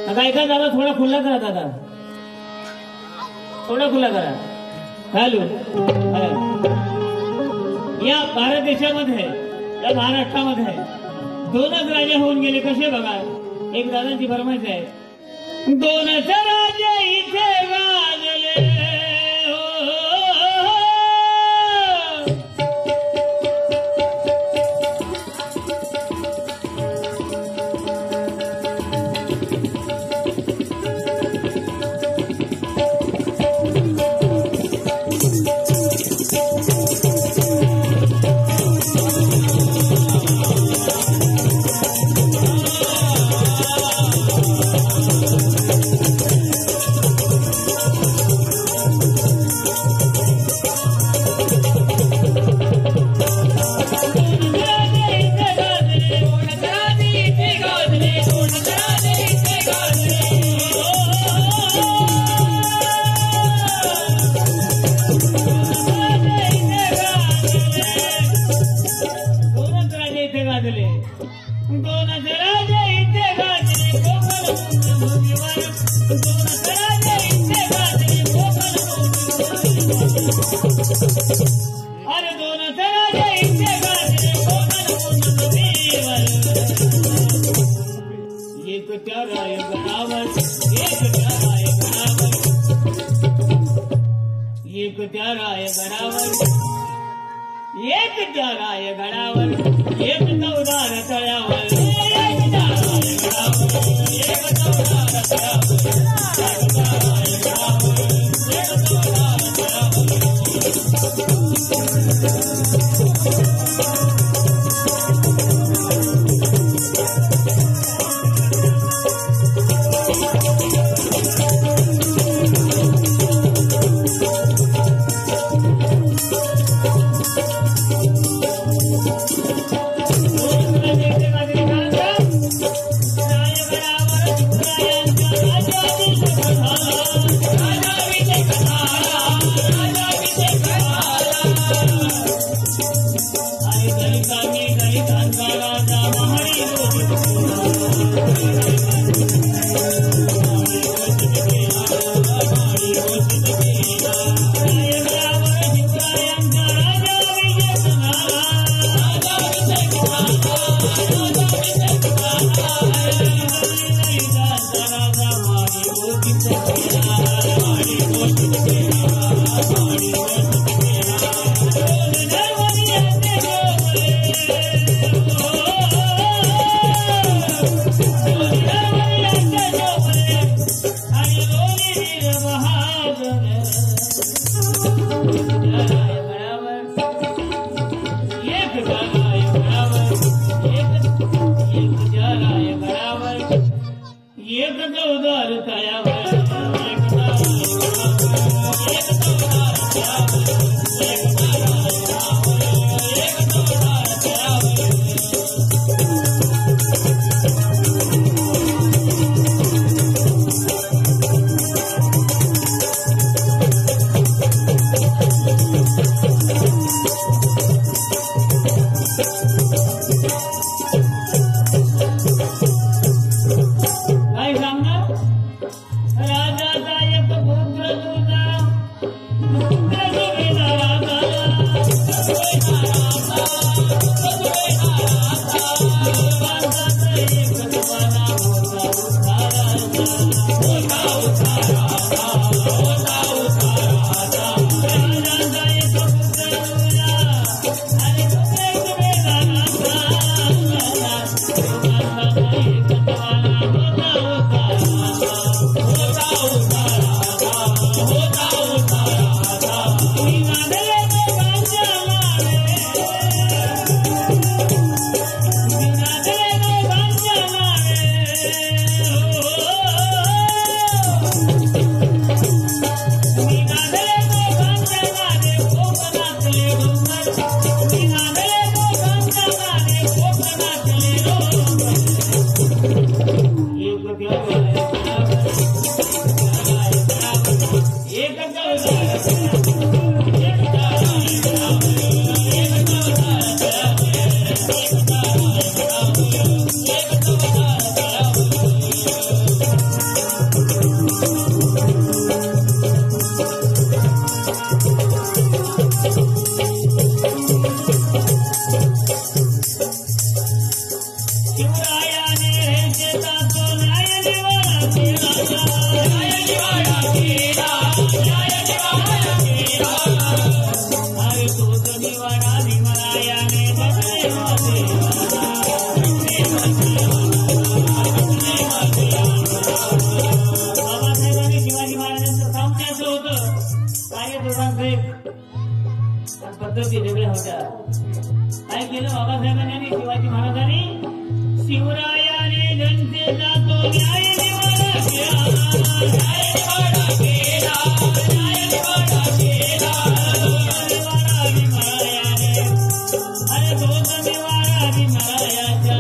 आता ऐका दादा, थोडा खुला करा दादा, थोडा खुला करा. हॅलो. या भारत देशामध्ये, या महाराष्ट्रामध्ये दोनच राजे होऊन गेले. कसे बघा, एक दादांची फरमाईश आहे. दोनच राजे इथे गाजले, शिवरायाने शेतातो न्याय निवाडा केला न्याय निवाडा केला न्याय निवाडा केला अरे तोच निवाडा भीमरायाने बदले बाबासाहेबांनी शिवाजी महाराजांचं काम त्याचं होतं काय दोघांचे पद्धती वेगळ्या होत्या काय केलं बाबासाहेबांनी आणि शिवाजी महाराजांनी शिवरायाने जनतेचा तो न्याय निवाडा केला न्याय निवाडा केला न्याय निवाडा केला निवाडा भीमरायाने अरे तोच निवाडा भीमरायाच्या